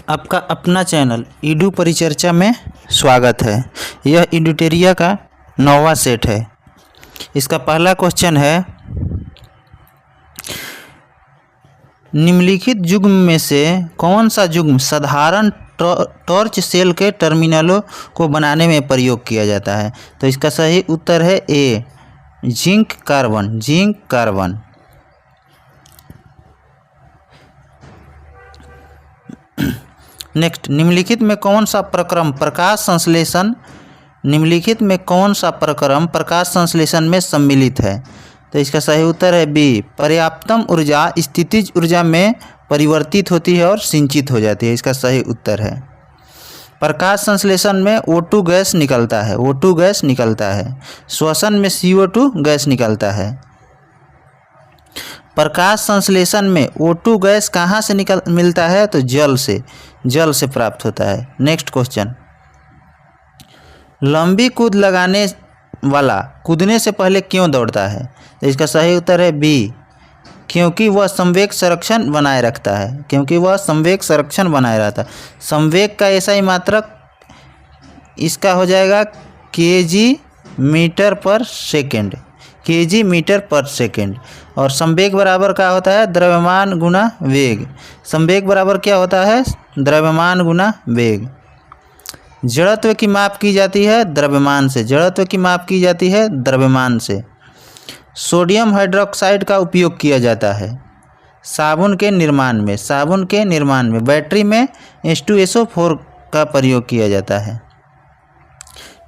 आपका अपना channel Edu परिचर्चा में स्वागत है। यह ईडूटेरिया का 9वां सेट है। इसका पहला क्वेश्चन है, निम्नलिखित युग्म में से कौन सा युग्म साधारण टॉर्च सेल के टर्मिनलों को बनाने में प्रयोग किया जाता है? तो इसका सही उत्तर है ए, जिंक कार्बन। नेक्स्ट, निम्नलिखित में कौन सा प्रक्रम प्रकाश संश्लेषण में सम्मिलित है? तो इसका सही उत्तर है बी, पर्याप्तम ऊर्जा स्थितिज ऊर्जा में परिवर्तित होती है और सिंचित हो जाती है। इसका सही उत्तर है। प्रकाश संश्लेषण में O2 गैस निकलता है। श्वसन में CO2 गैस निकलता है। प्रकाश संश्लेषण में O2 गैस कहाँ से मिलता है? तो जल से प्राप्त होता है। नेक्स्ट क्वेश्चन, लंबी कूद लगाने वाला कूदने से पहले क्यों दौड़ता है? तो इसका सही उत्तर है बी, क्योंकि वह संवेग संरक्षण बनाए रखता है। संवेग का ऐसा ही मात्रक इसका हो जाएगा kg मीटर पर सेकेंड। और संवेग बराबर क्या होता है? द्रव्यमान गुना वेग। संवेग बराबर क्या होता है? द्रव्यमान गुना वेग। जड़त्व की माप की जाती है द्रव्यमान से। सोडियम हाइड्रोक्साइड का उपयोग किया जाता है साबुन के निर्माण में। बैटरी में H2SO4 का प्रयोग किया जाता है।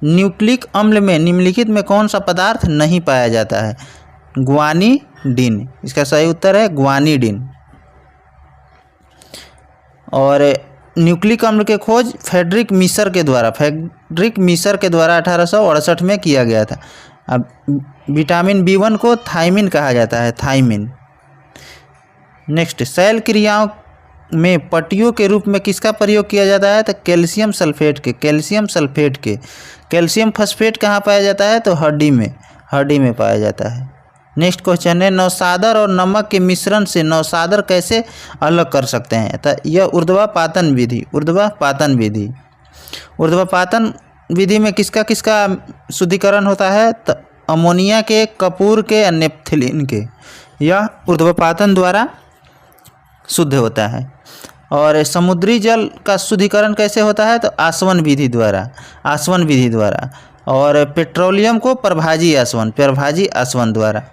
न्यूक्लिक अम्ल में निम्नलिखित में कौन सा पदार्थ नहीं पाया जाता है? ग्वानिडीन। इसका सही उत्तर है ग्वानिडीन। और न्यूक्लिक अम्ल के खोज फ्रेडरिक मीसर के द्वारा 1868 में किया गया था। अब विटामिन B1 को थायमिन कहा जाता है, थायमिन। नेक्स्ट, शैल क्रियाओं में पट्टियों के रूप में किसका प्रयोग किया जाता है? तो कैल्शियम सल्फेट के। कैल्शियम फॉस्फेट कहाँ पाया जाता है? तो हड्डी में पाया जाता है। नेक्स्ट क्वेश्चन है, नौसादर और नमक के मिश्रण से नौसादर कैसे अलग कर सकते हैं? तो यह ऊर्ध्वापातन विधि में किसका शुद्धिकरण होता है? तो अमोनिया के, कपूर के और नेप्थलीन के। यह ऊर्ध्वापातन द्वारा शुद्ध होता है। और समुद्री जल का शुद्धिकरण कैसे होता है? तो आसवन विधि द्वारा। और पेट्रोलियम को प्रभाजी आसवन द्वारा।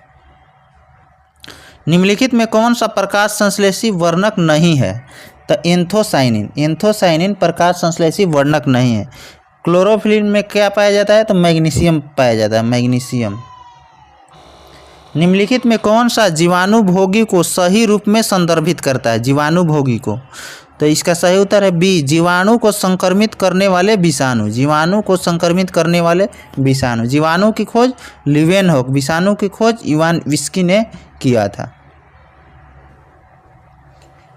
निम्नलिखित में कौन सा प्रकाश संश्लेषी वर्णक नहीं है? तो एंथोसाइनिन प्रकाश संश्लेषी वर्णक नहीं है। क्लोरोफिल में क्या पाया जाता है? तो मैग्नीशियम पाया जाता है, मैग्नीशियम। निम्नलिखित में कौन सा जीवाणुभोगी को सही रूप में संदर्भित करता है? जीवाणुभोगी को। तो इसका सही उत्तर है बी, जीवाणु को संक्रमित करने वाले विषाणु। जीवाणु की खोज लीवेनहॉक, विषाणु की खोज इवान विस्की ने किया था।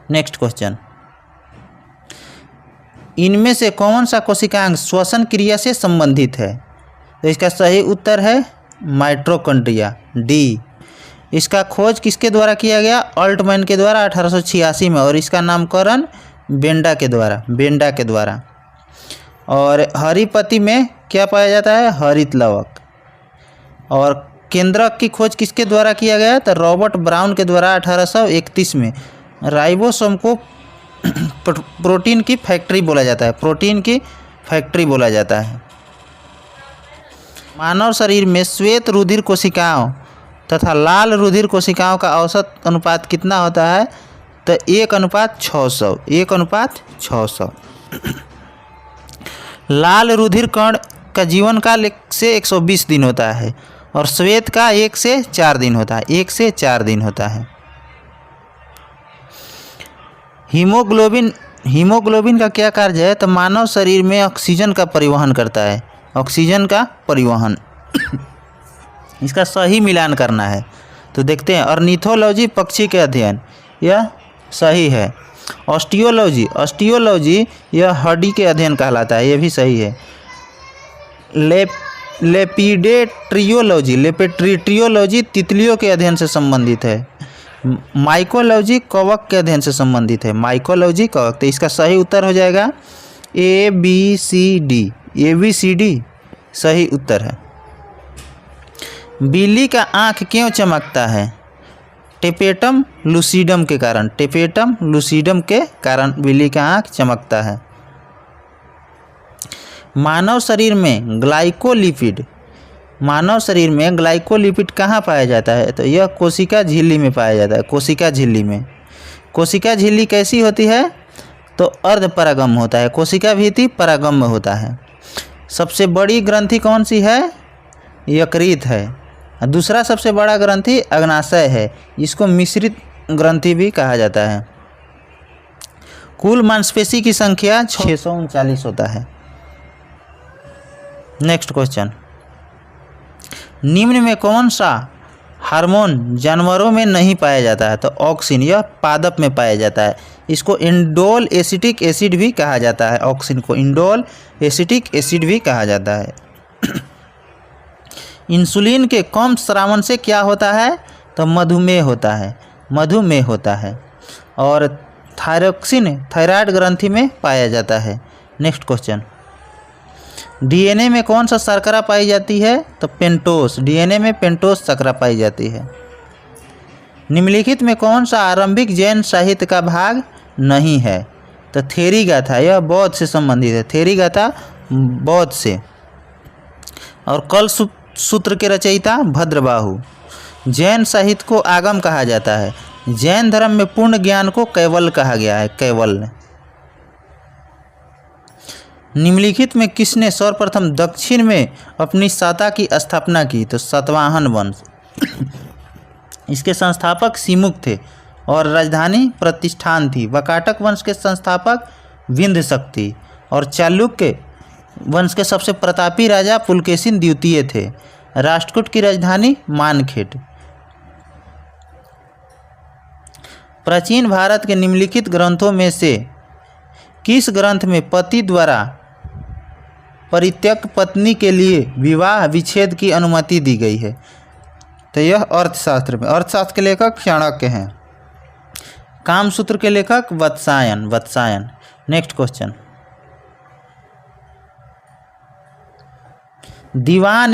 नेक्स्ट क्वेश्चन, इनमें से कौन सा कोशिकांग श्वसन क्रिया से संबंधित है? तो इसका सही उत्तर है माइटोकॉन्ड्रिया, डी। इसका खोज किसके द्वारा किया गया? अल्टमैन के द्वारा 1886 में। और इसका नामकरण बेंडा के द्वारा। और हरिपति में क्या पाया जाता है? हरित लवक। और केंद्रक की खोज किसके द्वारा किया गया? तो रॉबर्ट ब्राउन के द्वारा 1831 में। राइबोसोम को प्रोटीन की फैक्ट्री बोला जाता है। मानव शरीर में श्वेत रुधिर कोशिकाओं तथा लाल रुधिर कोशिकाओं का औसत अनुपात कितना होता है? तो 1:600। लाल रुधिर कण का जीवन काल 1 से 120 दिन होता है और श्वेत का 1 से 4 दिन होता है। हीमोग्लोबिन का क्या कार्य है? तो मानव शरीर में ऑक्सीजन का परिवहन करता है, इसका सही मिलान करना है। तो देखते हैं, ऑर्निथोलॉजी पक्षी के अध्ययन, यह सही है। ऑस्टियोलॉजी यह हड्डी के अध्ययन कहलाता है, यह भी सही है। लेपिडेट्रियोलॉजी तितलियों के अध्ययन से संबंधित है। माइकोलॉजी कवक के अध्ययन से संबंधित है। माइकोलॉजी कवक, तो इसका सही उत्तर हो जाएगा ABCD। ABCD सही उत्तर है। बिल्ली का आँख क्यों चमकता है? टेपेटम लूसिडम के कारण। टेपेटम लूसिडम के कारण बिल्ली का आँख चमकता है। मानव शरीर में ग्लाइकोलिपिड कहाँ पाया जाता है? तो यह कोशिका झिल्ली में पाया जाता है। कोशिका झिल्ली में। कोशिका झिल्ली कैसी होती है? तो अर्ध परागम होता है। कोशिका भित्ति परागम में होता है। सबसे बड़ी ग्रंथि कौन सी है? यकृत है। दूसरा सबसे बड़ा ग्रंथि अग्नाशय है। इसको मिश्रित ग्रंथि भी कहा जाता है। कुल मांसपेशी की संख्या 639 होता है। नेक्स्ट क्वेश्चन, निम्न में कौन सा हार्मोन जानवरों में नहीं पाया जाता है? तो ऑक्सिन, यह पादप में पाया जाता है। इसको इंडोल एसिटिक एसिड भी कहा जाता है। ऑक्सिन को इंडोल एसिटिक एसिड भी कहा जाता है। इंसुलिन के कम स्रावन से क्या होता है? तो मधुमेह होता है। मधुमेह होता है। और थायरोक्सिन थायराइड ग्रंथि में पाया जाता है। नेक्स्ट क्वेश्चन, डीएनए में कौन सा शर्करा पाई जाती है? तो पेंटोस। डीएनए में पेंटोस शर्करा पाई जाती है। निम्नलिखित में कौन सा आरंभिक जैन साहित्य का भाग नहीं है? तो थेरीगाथा, यह बौद्ध से संबंधित है। थेरीगाथा बौद्ध से। और कल सूत्र के रचयिता भद्रबाहु। जैन साहित्य को आगम कहा जाता है। जैन धर्म में पूर्ण ज्ञान को कैवल्य कहा गया है। कैवल्य। निम्नलिखित में किसने सर्वप्रथम दक्षिण में अपनी सत्ता की स्थापना की? तो सातवाहन वंश। इसके संस्थापक सिमुक थे और राजधानी प्रतिष्ठान थी। वकाटक वंश के संस्थापक विंध्यशक्ति और चालुक्य वंश के सबसे प्रतापी राजा पुलकेशिन द्वितीय थे। राष्ट्रकूट की राजधानी मानखेड़। प्राचीन भारत के निम्नलिखित ग्रंथों में से किस ग्रंथ में पति द्वारा परित्यक्त पत्नी के लिए विवाह विच्छेद की अनुमति दी गई है? तो यह अर्थशास्त्र में। अर्थशास्त्र के लेखक चाणक्य हैं। कामसूत्र के लेखक वत्सायन। वत्सायन। नेक्स्ट क्वेश्चन, दीवान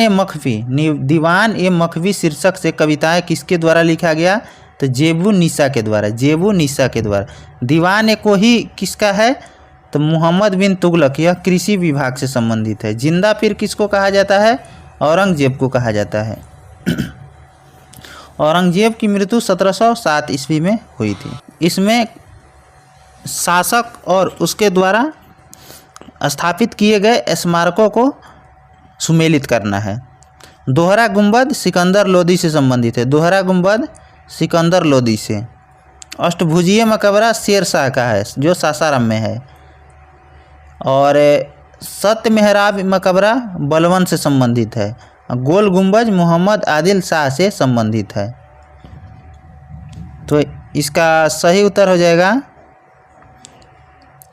ए मखवी शीर्षक से कविताएं किसके द्वारा लिखा गया? तो जेबू निसा के द्वारा। जेबू निसा के द्वारा। दीवान ए कोही किसका है? तो मोहम्मद बिन तुगलक। यह कृषि विभाग से संबंधित है। जिंदा पीर किसको कहा जाता है? औरंगजेब को कहा जाता है। औरंगजेब की मृत्यु 1707 ईस्वी में हुई थी। इसमें शासक और उसके द्वारा स्थापित किए गए स्मारकों को सुमेलित करना है। दोहरा गुंबद सिकंदर लोदी से संबंधित है। दोहरा गुंबद सिकंदर लोदी से। अष्टभुजीय मकबरा शेर शाह का है जो सासाराम में है। और सत्य मेहराब मकबरा बलवन से संबंधित है। गोल गुंबज मोहम्मद आदिल शाह से संबंधित है। तो इसका सही उत्तर हो जाएगा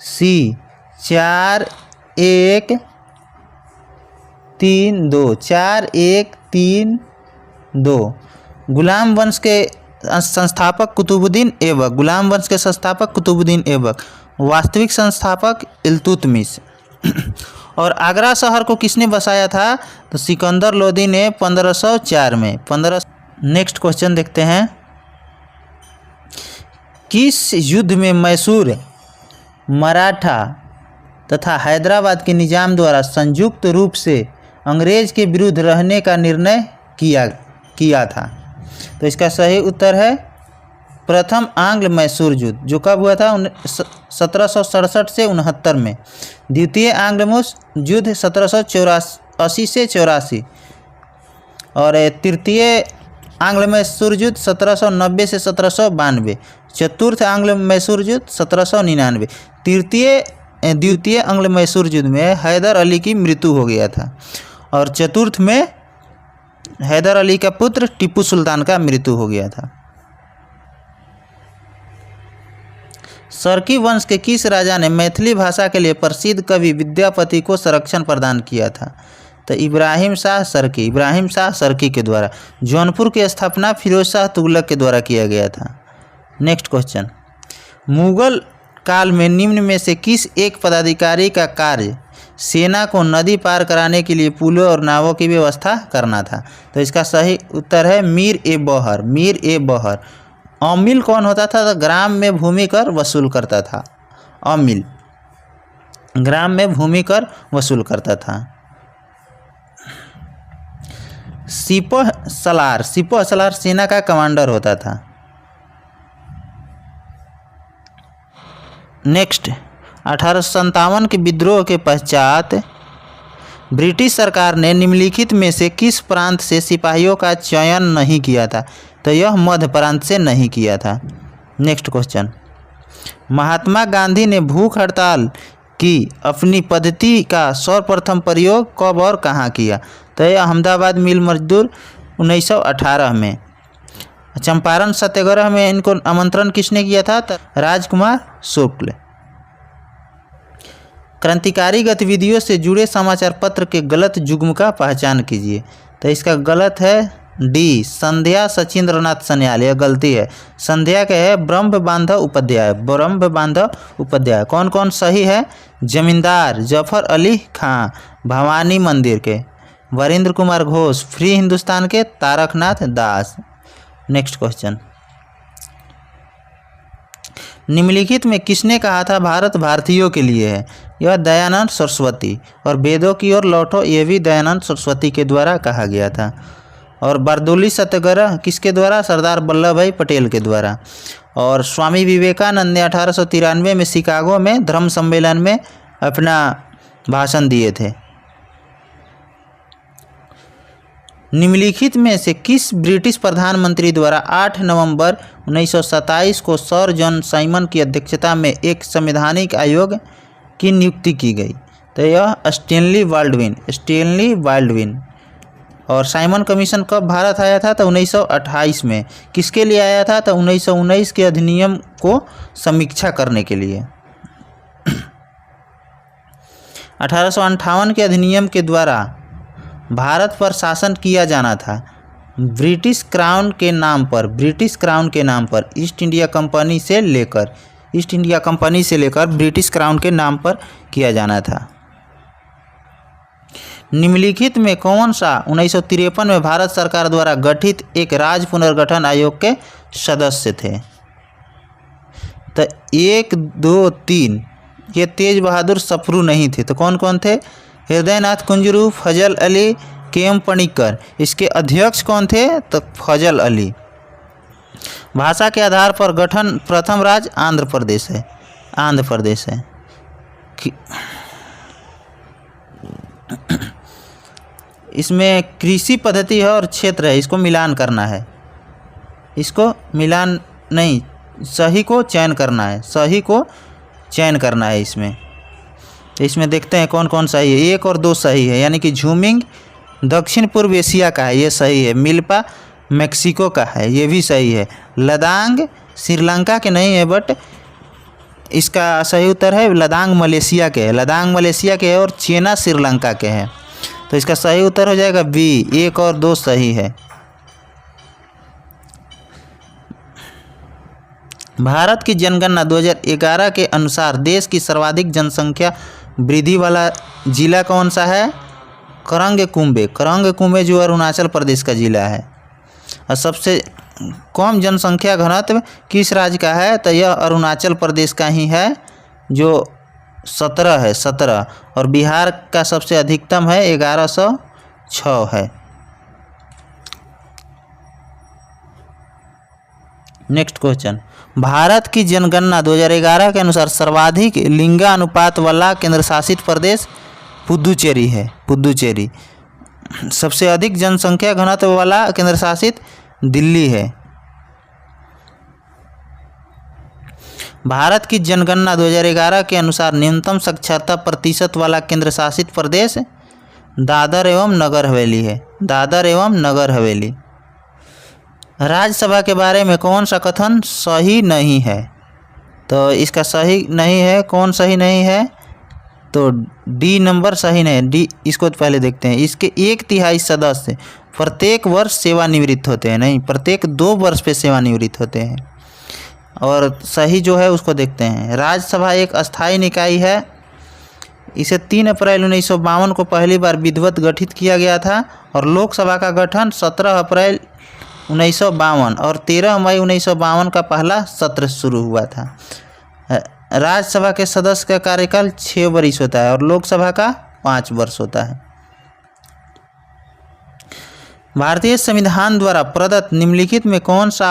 C 4132। 4132। गुलाम वंश के संस्थापक कुतुबुद्दीन ऐबक। गुलाम वंश के संस्थापक कुतुबुद्दीन ऐबक। वास्तविक संस्थापक इल्तुतमिश। और आगरा शहर को किसने बसाया था? तो सिकंदर लोदी ने 1504 में। 15। नेक्स्ट क्वेश्चन देखते हैं, किस युद्ध में मैसूर, मराठा तथा हैदराबाद के निजाम द्वारा संयुक्त रूप से अंग्रेज के विरुद्ध रहने का निर्णय किया था? तो इसका सही उत्तर है प्रथम आंग्ल मैसूर युद्ध, जो कब हुआ था? 1767 से 69 में। द्वितीय आंग्ल मैसूर युद्ध 1780 से 84। और तृतीय आंग्ल मैसूर युद्ध 1790 से 1792। चतुर्थ आंग्ल मैसूर युद्ध 1799। द्वितीय आंग्ल मैसूर युद्ध में हैदर अली की मृत्यु हो गया था। और चतुर्थ में हैदर अली का पुत्र टीपू सुल्तान का मृत्यु हो गया था। सरकी वंश के किस राजा ने मैथिली भाषा के लिए प्रसिद्ध कवि विद्यापति को संरक्षण प्रदान किया था? तो इब्राहिम शाह सरकी। इब्राहिम शाह सरकी के द्वारा। जौनपुर की स्थापना फिरोज शाह तुगलक के द्वारा किया गया था। नेक्स्ट क्वेश्चन, मुगल काल में निम्न में से किस एक पदाधिकारी का कार्य सेना को नदी पार कराने के लिए पुलों और नावों की व्यवस्था करना था? तो इसका सही उत्तर है मीर ए बहर। मीर ए बहर। अमील कौन होता था? तो ग्राम में भूमि कर वसूल करता था। अमील ग्राम में भूमि कर वसूल करता था। सिपह सलार। सिपह सलार सेना का कमांडर होता था। नेक्स्ट, 1857 के विद्रोह के पश्चात ब्रिटिश सरकार ने निम्नलिखित में से किस प्रांत से सिपाहियों का चयन नहीं किया था? तो यह मध्य प्रांत से नहीं किया था। नेक्स्ट क्वेश्चन, महात्मा गांधी ने भूख हड़ताल की अपनी पद्धति का सर्वप्रथम प्रयोग कब और कहाँ किया? तो यह अहमदाबाद मिल मजदूर 1918 में। चंपारण सत्याग्रह में इनको आमंत्रण किसने किया था? तो राजकुमार शुक्ल। क्रांतिकारी गतिविधियों से जुड़े समाचार पत्र के गलत युग्म का पहचान कीजिए। तो इसका गलत है डी, संध्या सचिंद्रनाथ सन्याल। यह गलती है। संध्या के है ब्रह्म बांधव उपाध्याय। ब्रह्म बांधव उपाध्याय। कौन कौन सही है? जमींदार जफर अली खां भवानी मंदिर के, वरिंद्र कुमार घोष फ्री हिंदुस्तान के, तारकनाथ दास। नेक्स्ट क्वेश्चन, निम्नलिखित में किसने कहा था भारत भारतीयों के लिए है? यह दयानंद सरस्वती। और वेदों की ओर लौटो, यह भी दयानंद सरस्वती के द्वारा कहा गया था। और बारदोली सत्याग्रह किसके द्वारा? सरदार वल्लभ भाई पटेल के द्वारा। और स्वामी विवेकानंद ने 1893 में शिकागो में धर्म सम्मेलन में अपना भाषण दिए थे। निम्नलिखित में से किस ब्रिटिश प्रधानमंत्री द्वारा 8 नवंबर 1927 को सर जॉन साइमन की अध्यक्षता में एक संवैधानिक आयोग की नियुक्ति की गई? तो यह स्टैनली बाल्डविन। Stanley Baldwin. और साइमन कमीशन कब भारत आया था? तो 1928 में। किसके लिए आया था? तो 1919 के अधिनियम को समीक्षा करने के लिए। 1858 के अधिनियम के द्वारा भारत पर शासन किया जाना था ब्रिटिश क्राउन के नाम पर। ब्रिटिश क्राउन के नाम पर ईस्ट इंडिया कंपनी से लेकर ब्रिटिश क्राउन के नाम पर किया जाना था। निम्नलिखित में कौन सा 1953 में भारत सरकार द्वारा गठित एक राज्य पुनर्गठन आयोग के सदस्य थे? तो 1, 2, 3 ये तेज बहादुर सप्रू नहीं थे। तो कौन कौन थे? हृदयनाथ कुंजरू, फजल अली, के.एम. पणिक्कर। इसके अध्यक्ष कौन थे? तो फजल अली। भाषा के आधार पर गठन प्रथम राज्य आंध्र प्रदेश है। आंध्र प्रदेश है। इसमें कृषि पद्धति है और क्षेत्र है, इसको मिलान करना है। इसको मिलान नहीं, सही को चयन करना है। सही को चयन करना है इसमें। तो इसमें देखते हैं कौन कौन सही है। 1 और 2 सही है, यानी कि झूमिंग दक्षिण पूर्व एशिया का है, ये सही है। मिल्पा मैक्सिको का है, ये भी सही है। लदांग श्रीलंका के नहीं है, बट इसका सही उत्तर है लदांग मलेशिया के है। लदांग मलेशिया के है और चेना श्रीलंका के हैं। तो इसका सही उत्तर हो जाएगा बी। 1 और 2 सही है। भारत की जनगणना 2011 के अनुसार देश की सर्वाधिक जनसंख्या वृद्धि वाला जिला कौन सा है? करंग कुंबे। करंग कुंबे जो अरुणाचल प्रदेश का जिला है। और सबसे कम जनसंख्या घनत्व किस राज्य का है? तो यह अरुणाचल प्रदेश का ही है, जो 17 है। 17। और बिहार का सबसे अधिकतम है, 1106 है। नेक्स्ट क्वेश्चन, भारत की जनगणना 2011 के अनुसार सर्वाधिक लिंगानुपात वाला केंद्र शासित प्रदेश पुदुचेरी है। पुदुचेरी। सबसे अधिक जनसंख्या घनत्व वाला केंद्र शासित दिल्ली है। भारत की जनगणना 2011 के अनुसार न्यूनतम साक्षरता प्रतिशत वाला केंद्र शासित प्रदेश दादर एवं नगर हवेली है। दादर एवं नगर हवेली। राज्यसभा के बारे में कौन सा कथन सही नहीं है? तो इसका सही नहीं है। कौन सही नहीं है? तो डी नंबर सही नहीं है। डी, इसको पहले देखते हैं। इसके 1/3 सदस्य प्रत्येक वर्ष सेवानिवृत्त होते हैं। नहीं, प्रत्येक 2 वर्ष पे सेवानिवृत्त होते हैं। और सही जो है उसको देखते हैं। राज्यसभा एक अस्थायी निकाय है। इसे 3 अप्रैल 1952 को पहली बार विधिवत गठित किया गया था और लोकसभा का गठन 17 अप्रैल 1952 और 13 मई 1952 का पहला सत्र शुरू हुआ था। राज्यसभा के सदस्य का कार्यकाल 6 वर्ष होता है और लोकसभा का 5 वर्ष होता है। भारतीय संविधान द्वारा प्रदत्त निम्नलिखित में कौन सा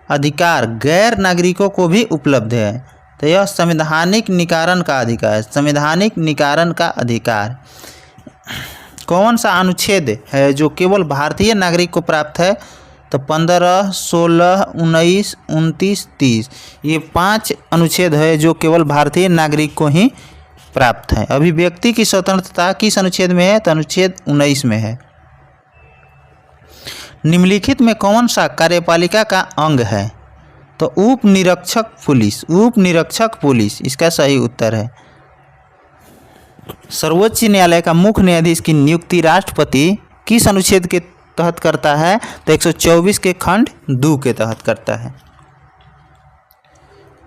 अधिकार गैर नागरिकों को भी उपलब्ध है? तो यह संवैधानिक निकारण का अधिकार है। संवैधानिक निकारण का अधिकार कौन सा अनुच्छेद है जो केवल भारतीय नागरिक को प्राप्त है? तो 15, 16, 19, 29, 30 ये 5 अनुच्छेद है जो केवल भारतीय नागरिक को ही प्राप्त है। अभिव्यक्ति की स्वतंत्रता किस अनुच्छेद में है? तो अनुच्छेद 19 में है। निम्नलिखित में कौन सा कार्यपालिका का अंग है? तो उप निरीक्षक पुलिस। उप निरीक्षक पुलिस इसका सही उत्तर है। सर्वोच्च न्यायालय का मुख्य न्यायाधीश की नियुक्ति राष्ट्रपति किस अनुच्छेद के तहत करता है? तो 124 के खंड 2 के तहत करता है।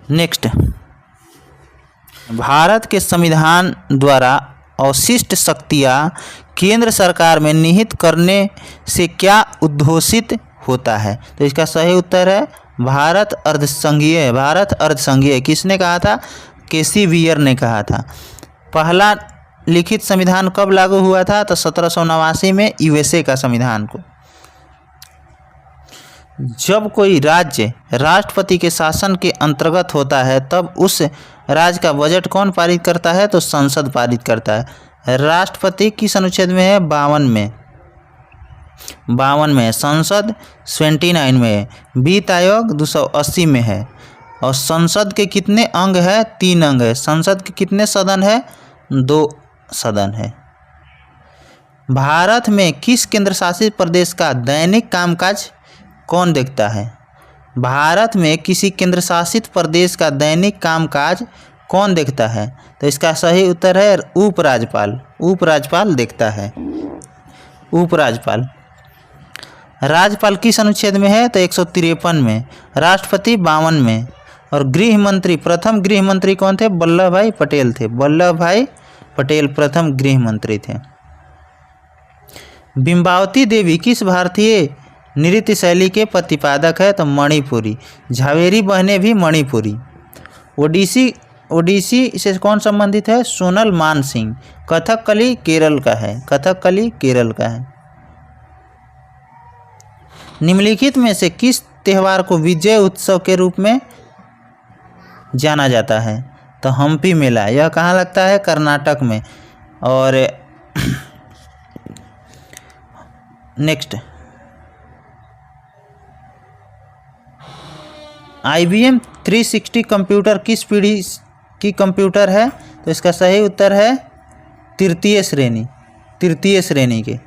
नेक्स्ट, भारत के संविधान द्वारा अवशिष्ट शक्तियां केंद्र सरकार में निहित करने से क्या उद्घोषित होता है? तो इसका सही उत्तर है भारत अर्धसंघीय है। भारत अर्धसंघीय किसने कहा था? केसी वियर ने कहा था। पहला लिखित संविधान कब लागू हुआ था? तो 1789 में यूएसए का संविधान को। जब कोई राज्य राष्ट्रपति के शासन के अंतर्गत होता है तब उस राज्य का बजट कौन पारित करता है? तो संसद पारित करता है। राष्ट्रपति किस अनुच्छेद में है? 52 में। 52 में है। संसद 29 में है। वित्त आयोग 280 में है। और संसद के कितने अंग है? 3 अंग है। संसद के कितने सदन है? 2 सदन है। भारत में किस केंद्र शासित प्रदेश का दैनिक कामकाज कौन देखता है? भारत में किसी केंद्र शासित प्रदेश का दैनिक कामकाज कौन देखता है? तो इसका सही उत्तर है उपराज्यपाल। उपराज्यपाल देखता है। उपराज्यपाल। राज्यपाल किस अनुच्छेद में है? तो 153 में। राष्ट्रपति 52 में। और गृह मंत्री, प्रथम गृह मंत्री कौन थे? वल्लभ भाई पटेल थे। वल्लभ भाई पटेल प्रथम गृह मंत्री थे। बिंबावती देवी किस भारतीय नृत्य शैली के प्रतिपादक है? तो मणिपुरी। झावेरी बहनें भी मणिपुरी। ओडिसी से कौन संबंधित है? सोनल मानसिंह। कथकली केरल का है। कथकली केरल का है। निम्नलिखित में से किस त्यौहार को विजय उत्सव के रूप में जाना जाता है? तो हम्पी मेला। यह कहाँ लगता है? कर्नाटक में। और नेक्स्ट, IBM 360 कंप्यूटर किस पीढ़ी की कंप्यूटर है? तो इसका सही उत्तर है तृतीय श्रेणी। तृतीय श्रेणी के।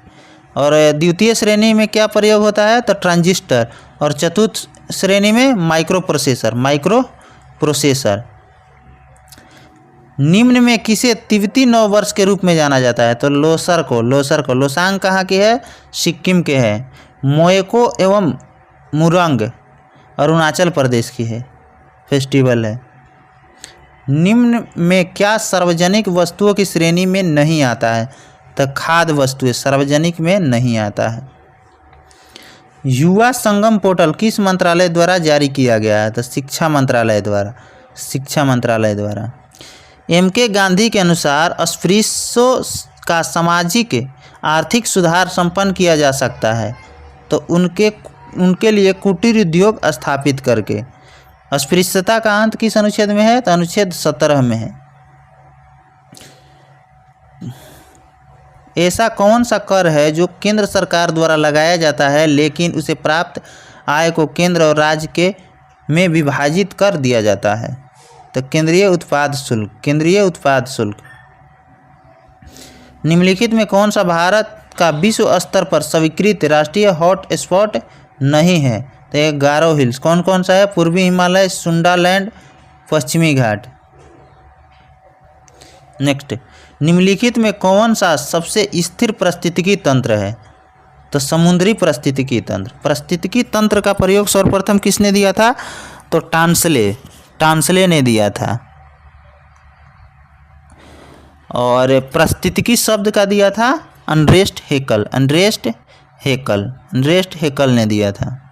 और द्वितीय श्रेणी में क्या प्रयोग होता है? तो ट्रांजिस्टर। और चतुर्थ श्रेणी में माइक्रो प्रोसेसर। Micro processor. निम्न में किसे तिब्बती नववर्ष के रूप में जाना जाता है? तो लोसर को। लोसर को। लोसांग कहाँ के है? सिक्किम के है। मोएको एवं मुरंग अरुणाचल प्रदेश की है। फेस्टिवल है। निम्न में क्या सार्वजनिक वस्तुओं की श्रेणी में नहीं आता है? तो खाद्य वस्तुएं सार्वजनिक में नहीं आता है। युवा संगम पोर्टल किस मंत्रालय द्वारा जारी किया गया है? तो शिक्षा मंत्रालय द्वारा। शिक्षा मंत्रालय द्वारा। MK गांधी के अनुसार अस्पृश्यों का सामाजिक आर्थिक सुधार संपन्न किया जा सकता है तो उनके लिए कुटीर उद्योग स्थापित करके। अस्पृश्यता का अंत किस अनुच्छेद में है? तो अनुच्छेद 17 में है। ऐसा कौन सा कर है जो केंद्र सरकार द्वारा लगाया जाता है लेकिन उसे प्राप्त आय को केंद्र और राज्य के में विभाजित कर दिया जाता है? तो केंद्रीय उत्पाद शुल्क। केंद्रीय उत्पाद शुल्क। निम्नलिखित में कौन सा भारत का विश्व स्तर पर स्वीकृत राष्ट्रीय हॉट स्पॉट नहीं है? तो ये गारो हिल्स। कौन कौन सा है? पूर्वी हिमालय, सुंडालैंड, पश्चिमी घाट। नेक्स्ट, निम्नलिखित में कौन सा सबसे स्थिर पारिस्थितिकी तंत्र है? तो समुद्री पारिस्थितिकी तंत्र। पारिस्थितिकी तंत्र का प्रयोग सर्वप्रथम किसने दिया था? तो टांसले ने दिया था। और पारिस्थितिकी शब्द का दिया था अनरेस्ट हेकल ने दिया था।